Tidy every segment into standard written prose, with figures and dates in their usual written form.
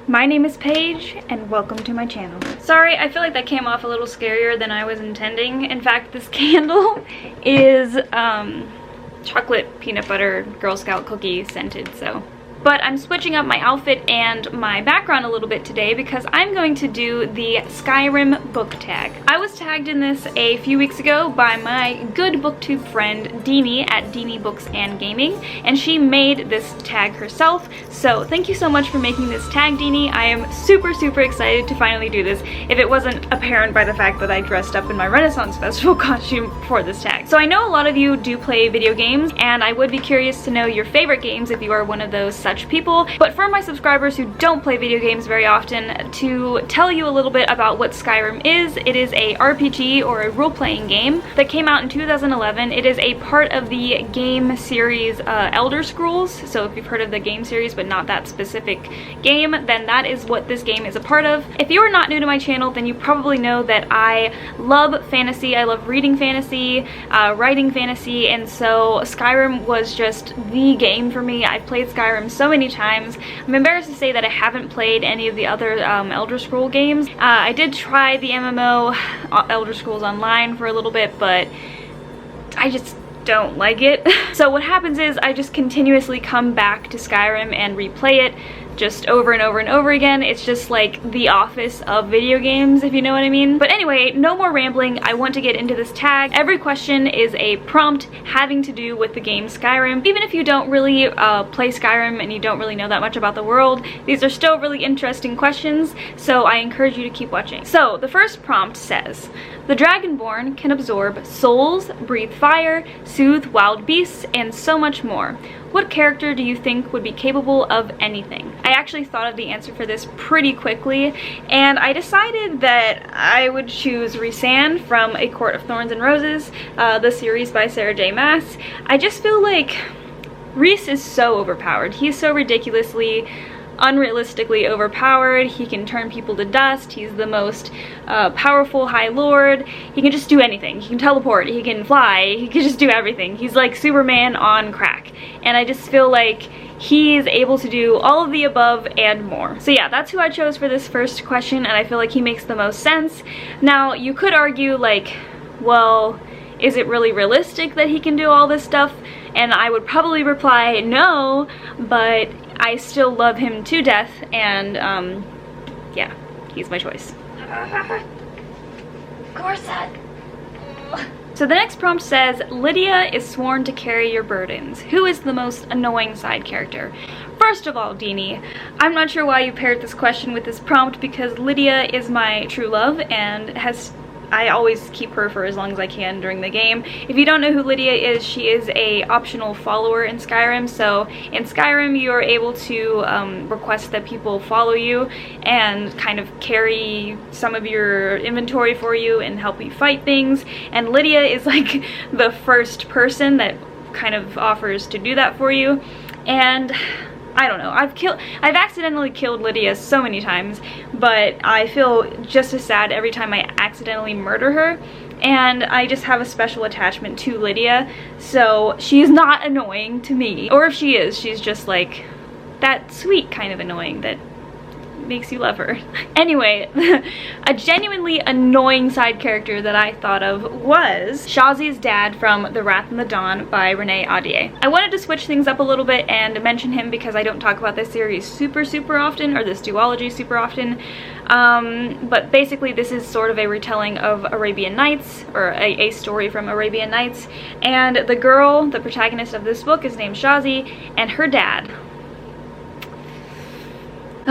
My name is Paige, and welcome to my channel. Sorry, I feel like that came off a little scarier than I was intending. In fact, this candle is chocolate peanut butter Girl Scout cookie scented, so. But I'm switching up my outfit and my background a little bit today because I'm going to do the Skyrim book tag. I was tagged in this a few weeks ago by my good booktube friend Deanie at Deanie Books and Gaming, and she made this tag herself. So thank you so much for making this tag, Deanie. I am super excited to finally do this, if it wasn't apparent by the fact that I dressed up in my Renaissance Festival costume for this tag. So I know a lot of you do play video games, and I would be curious to know your favorite games if you are one of those such people. But for my subscribers who don't play video games very often, to tell you a little bit about what Skyrim is, it is a RPG or a role-playing game that came out in 2011. It is a part of the game series Elder Scrolls. So if you've heard of the game series but not that specific game, then that is what this game is a part of. If you are not new to my channel, then you probably know that I love fantasy. I love reading fantasy, writing fantasy, and so Skyrim was just the game for me. I've played Skyrim so many times. I'm embarrassed to say that I haven't played any of the other Elder Scroll games. I did try the MMO Elder Scrolls Online for a little bit, but I just don't like it. So what happens is I just continuously come back to Skyrim and replay it just over and over and over again. It's just like the Office of video games, if you know what I mean. But anyway, no more rambling. I want to get into this tag. Every question is a prompt having to do with the game Skyrim. Even if you don't really play Skyrim and you don't really know that much about the world, these are still really interesting questions, so I encourage you to keep watching. So the first prompt says, the Dragonborn can absorb souls, breathe fire, soothe wild beasts, and so much more. What character do you think would be capable of anything? I actually thought of the answer for this pretty quickly, and I decided that I would choose Rhysand from A Court of Thorns and Roses, the series by Sarah J. Maas. I just feel like Rhys is so overpowered. He's so ridiculously, unrealistically overpowered. He can turn people to dust. He's the most powerful High Lord. He can just do anything. He can teleport. He can fly. He can just do everything. He's like Superman on crack. And I just feel like he is able to do all of the above and more. So yeah, that's who I chose for this first question, and I feel like he makes the most sense. Now, you could argue like, well, is it really realistic that he can do all this stuff? And I would probably reply no, but I still love him to death, and yeah, he's my choice. Corset. So the next prompt says, Lydia is sworn to carry your burdens. Who is the most annoying side character? First of all, Deanie, I'm not sure why you paired this question with this prompt, because Lydia is my true love and I always keep her for as long as I can during the game. If you don't know who Lydia is, she is a optional follower in Skyrim. So in Skyrim, you are able to request that people follow you and kind of carry some of your inventory for you and help you fight things. And Lydia is like the first person that kind of offers to do that for you. And I don't know, I've accidentally killed Lydia so many times, but I feel just as sad every time I accidentally murder her, and I just have a special attachment to Lydia, so she is not annoying to me. Or if she is, she's just like that sweet kind of annoying that makes you love her. Anyway, a genuinely annoying side character that I thought of was Shazzy's dad from The Wrath and the Dawn by Renee Ahdieh. I wanted to switch things up a little bit and mention him because I don't talk about this series super often, or this duology super often. But basically this is sort of a retelling of Arabian Nights, or a story from Arabian Nights, and the girl, the protagonist of this book, is named Shazzy, and her dad.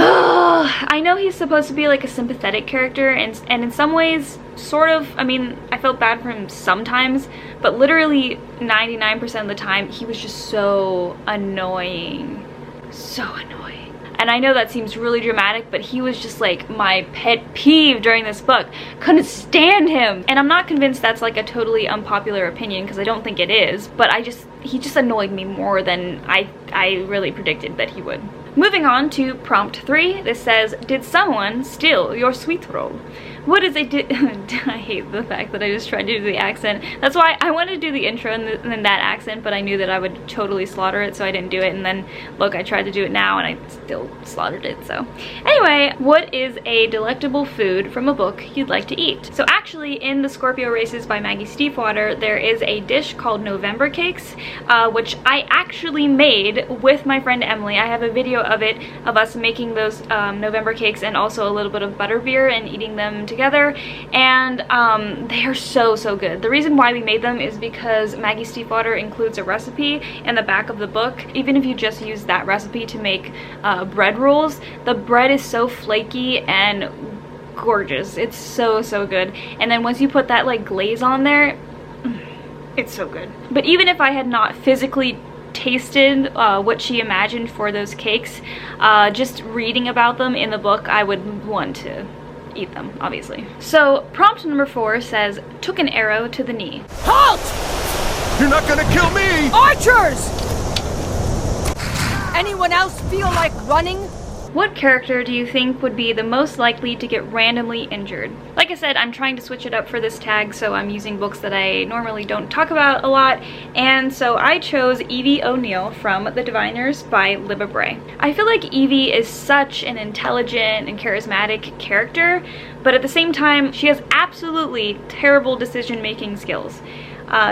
I know he's supposed to be like a sympathetic character, and in some ways, sort of. I mean, I felt bad for him sometimes, but literally 99% of the time, he was just so annoying. So annoying. And I know that seems really dramatic, but he was just like my pet peeve during this book. Couldn't stand him. And I'm not convinced that's like a totally unpopular opinion, because I don't think it is, but he just annoyed me more than I really predicted that he would. Moving on to prompt 3, this says, did someone steal your sweet roll? What is a I hate the fact that I just tried to do the accent. That's why I wanted to do the intro in that accent, but I knew that I would totally slaughter it, so I didn't do it. And then, look, I tried to do it now and I still slaughtered it, so. Anyway, what is a delectable food from a book you'd like to eat? So actually, in The Scorpio Races by Maggie Stiefvater, there is a dish called November cakes, which I actually made with my friend Emily. I have a video of it, of us making those November cakes and also a little bit of butterbeer and eating them together, and they are so good. The reason why we made them is because Maggie Stiefvater includes a recipe in the back of the book. Even if you just use that recipe to make bread rolls, the bread is so flaky and gorgeous. It's so good. And then once you put that like glaze on there, it's so good. But even if I had not physically tasted what she imagined for those cakes, just reading about them in the book, I would want to eat them, obviously. So prompt number 4 says, took an arrow to the knee. Halt! You're not gonna kill me! Archers! Anyone else feel like running? What character do you think would be the most likely to get randomly injured? Like I said, I'm trying to switch it up for this tag, so I'm using books that I normally don't talk about a lot, and so I chose Evie O'Neill from The Diviners by Libba Bray. I feel like Evie is such an intelligent and charismatic character, but at the same time, she has absolutely terrible decision-making skills.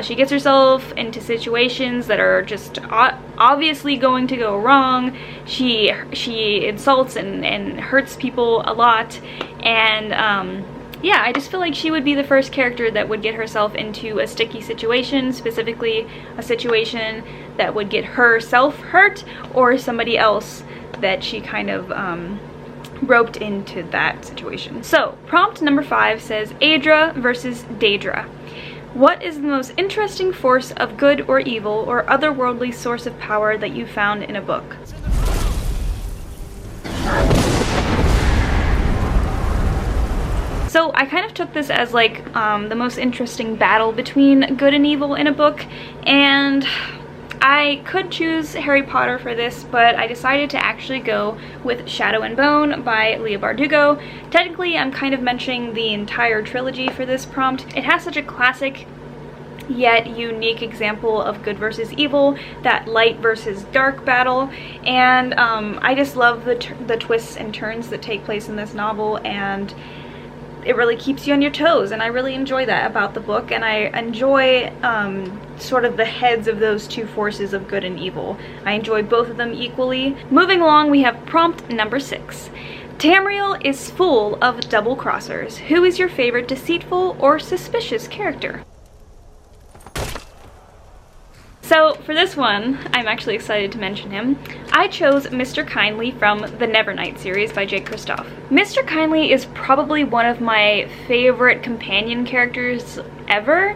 She gets herself into situations that are just obviously going to go wrong. She insults and hurts people a lot, and yeah, I just feel like she would be the first character that would get herself into a sticky situation, specifically a situation that would get herself hurt or somebody else that she kind of roped into that situation. So prompt number 5 says Aedra versus Daedra. What is the most interesting force of good or evil or otherworldly source of power that you found in a book? So I kind of took this as like the most interesting battle between good and evil in a book, and I could choose Harry Potter for this, but I decided to actually go with Shadow and Bone by Leigh Bardugo. Technically, I'm kind of mentioning the entire trilogy for this prompt. It has such a classic yet unique example of good versus evil, that light versus dark battle, and I just love the twists and turns that take place in this novel, and it really keeps you on your toes, and I really enjoy that about the book, and I enjoy sort of the heads of those two forces of good and evil. I enjoy both of them equally. Moving along, we have prompt number 6. Tamriel is full of double-crossers. Who is your favorite deceitful or suspicious character? So for this one, I'm actually excited to mention him. I chose Mr. Kindly from the Nevernight series by Jake Kristoff. Mr. Kindly is probably one of my favorite companion characters ever.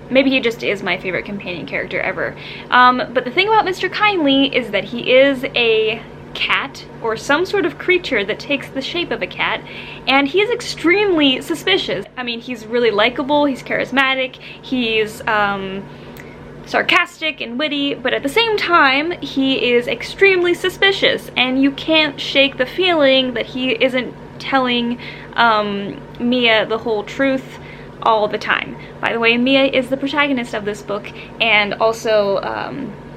Maybe he just is my favorite companion character ever. But the thing about Mr. Kindly is that he is a cat or some sort of creature that takes the shape of a cat, and he is extremely suspicious. I mean, he's really likable, he's charismatic, he's sarcastic and witty, but at the same time, he is extremely suspicious, and you can't shake the feeling that he isn't telling Mia the whole truth all the time. By the way, Mia is the protagonist of this book, and also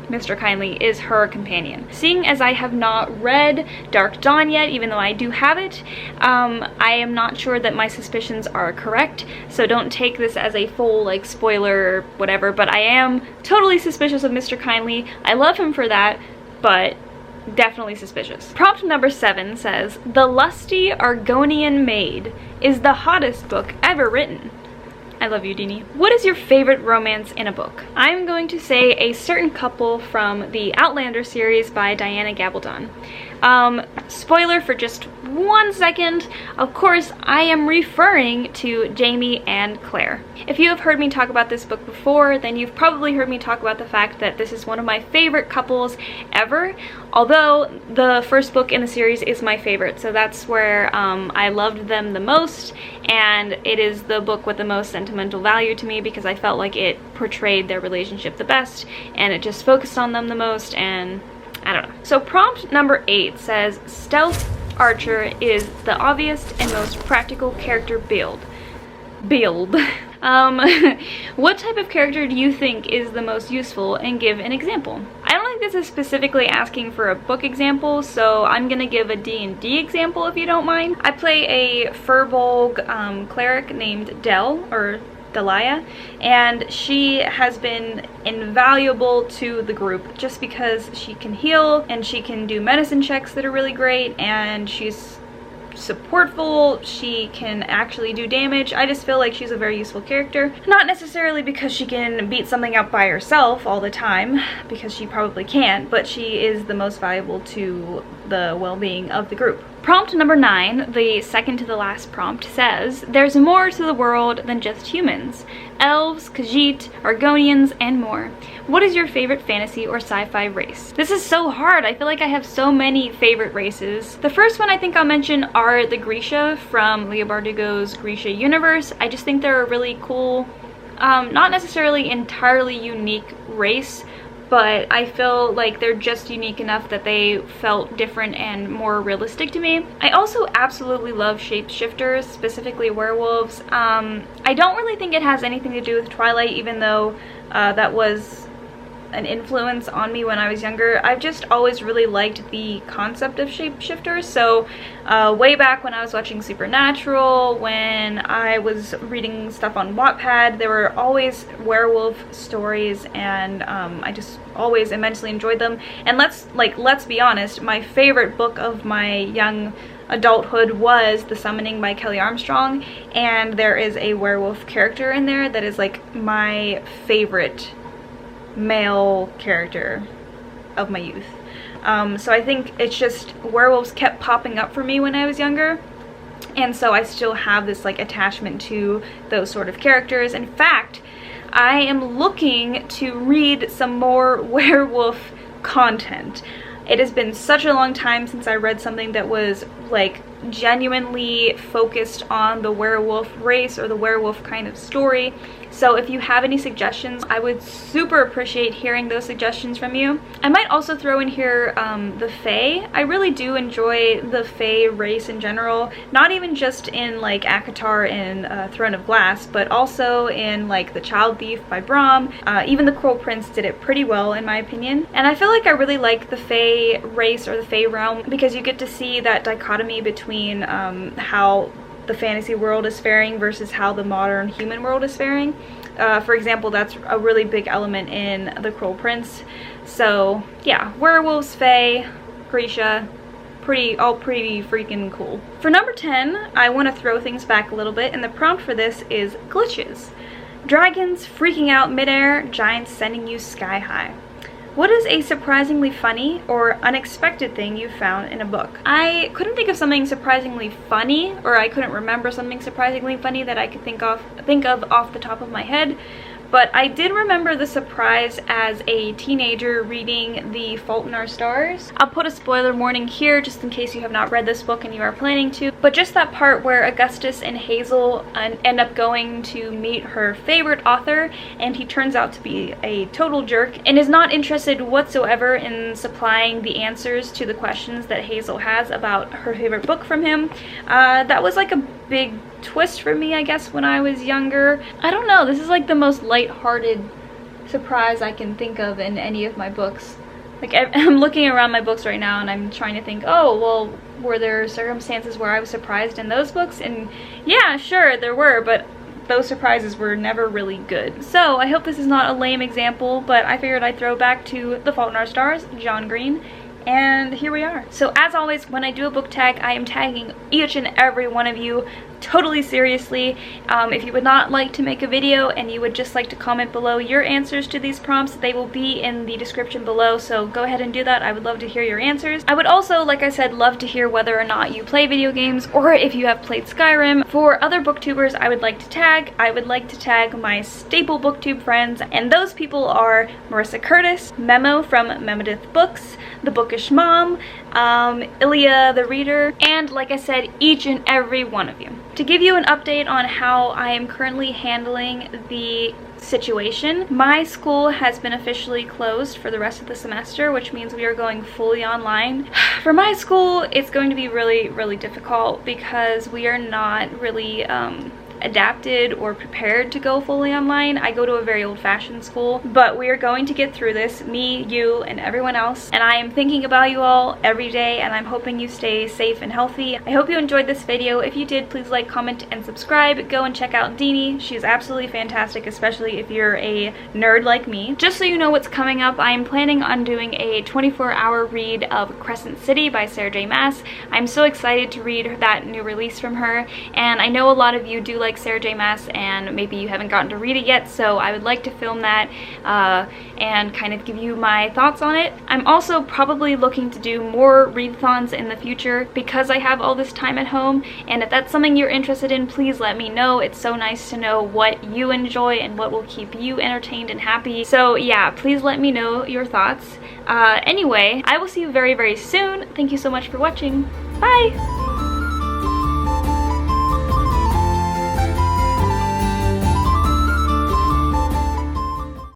Mr. Kindly is her companion. Seeing as I have not read Dark Dawn yet, even though I do have it, I am not sure that my suspicions are correct, so don't take this as a full like spoiler whatever, but I am totally suspicious of Mr. Kindly. I love him for that, but definitely suspicious. Prompt number 7 says, The Lusty Argonian Maid is the hottest book ever written. I love you, Deanie. What is your favorite romance in a book? I'm going to say a certain couple from the Outlander series by Diana Gabaldon. Spoiler for just 1 second, of course I am referring to Jamie and Claire. If you have heard me talk about this book before, then you've probably heard me talk about the fact that this is one of my favorite couples ever, although the first book in the series is my favorite, so that's where I loved them the most, and it is the book with the most sentimental value to me because I felt like it portrayed their relationship the best, and it just focused on them the most, and I don't know. So prompt number 8 says, stealth archer is the obvious and most practical character build. What type of character do you think is the most useful, and give an example? I don't think this is specifically asking for a book example, so I'm gonna give a D&D example if you don't mind. I play a Furbolg cleric named Delia, and she has been invaluable to the group just because she can heal and she can do medicine checks that are really great, and she's supportful, she can actually do damage. I just feel like she's a very useful character. Not necessarily because she can beat something up by herself all the time, because she probably can, but she is the most valuable to the well-being of the group. Prompt number 9, the second to the last prompt, says, there's more to the world than just humans. Elves, Khajiit, Argonians, and more. What is your favorite fantasy or sci-fi race? This is so hard. I feel like I have so many favorite races. The first one I think I'll mention are the Grisha from Leigh Bardugo's Grisha universe. I just think they're a really cool, not necessarily entirely unique race, but I feel like they're just unique enough that they felt different and more realistic to me. I also absolutely love shapeshifters, specifically werewolves. I don't really think it has anything to do with Twilight, even though that was an influence on me when I was younger. I've just always really liked the concept of shapeshifters. So way back when I was watching Supernatural, when I was reading stuff on Wattpad, there were always werewolf stories, and I just always immensely enjoyed them. And let's be honest, my favorite book of my young adulthood was The Summoning by Kelly Armstrong, and there is a werewolf character in there that is like my favorite male character of my youth. So I think it's just werewolves kept popping up for me when I was younger, and so I still have this like attachment to those sort of characters. In fact, I am looking to read some more werewolf content. It has been such a long time since I read something that was like genuinely focused on the werewolf race or the werewolf kind of story. So if you have any suggestions, I would super appreciate hearing those suggestions from you. I might also throw in here the Fae. I really do enjoy the Fae race in general, not even just in like ACOTAR and Throne of Glass, but also in like The Child Thief by Brahm. Even The Cruel Prince did it pretty well in my opinion. And I feel like I really like the Fae race or the Fae realm because you get to see that dichotomy between how the fantasy world is faring versus how the modern human world is faring. For example, that's a really big element in The Cruel Prince. So yeah, werewolves, fae, Grisha, all pretty freaking cool. For number 10, I want to throw things back a little bit, and the prompt for this is glitches. Dragons freaking out midair, giants sending you sky high. What is a surprisingly funny or unexpected thing you found in a book? I couldn't think of something surprisingly funny, or I couldn't remember something surprisingly funny that I could think of off the top of my head, but I did remember the surprise as a teenager reading The Fault in Our Stars. I'll put a spoiler warning here just in case you have not read this book and you are planning to, but just that part where Augustus and Hazel end up going to meet her favorite author, and he turns out to be a total jerk and is not interested whatsoever in supplying the answers to the questions that Hazel has about her favorite book from him. That was like a big twist for me, I guess, when I was younger. I don't know, this is like the most lighthearted surprise I can think of in any of my books. Like, I'm looking around my books right now and I'm trying to think, oh, well, were there circumstances where I was surprised in those books? And yeah, sure, there were, but those surprises were never really good. So I hope this is not a lame example, but I figured I'd throw back to The Fault in Our Stars, John Green, and here we are. So as always, when I do a book tag, I am tagging each and every one of you totally seriously. If you would not like to make a video and you would just like to comment below your answers to these prompts, they will be in the description below, so go ahead and do that. I would love to hear your answers. I would also, like I said, love to hear whether or not you play video games or if you have played Skyrim. For other booktubers I would like to tag, my staple booktube friends, and those people are Marissa Curtis, Memo from Meredith Books, The Bookish Mom, Ilya the Reader, and like I said, each and every one of you. To give you an update on how I am currently handling the situation. My school has been officially closed for the rest of the semester, which means we are going fully online. For my school, it's going to be really difficult because we are not really adapted or prepared to go fully online. I go to a very old-fashioned school, but we are going to get through this, me, you, and everyone else, and I am thinking about you all every day, and I'm hoping you stay safe and healthy. I hope you enjoyed this video. If you did, please like, comment, and subscribe. Go and check out Deanie. She's absolutely fantastic, especially if you're a nerd like me. Just so you know what's coming up, I am planning on doing a 24-hour read of Crescent City by Sarah J. Maas. I'm so excited to read that new release from her, and I know a lot of you do like Sarah J. Maas and maybe you haven't gotten to read it yet, so I would like to film that and kind of give you my thoughts on it. I'm also probably looking to do more readathons in the future because I have all this time at home, and if that's something you're interested in, please let me know. It's so nice to know what you enjoy and what will keep you entertained and happy. So yeah, please let me know your thoughts. Anyway, I will see you very soon. Thank you so much for watching. Bye!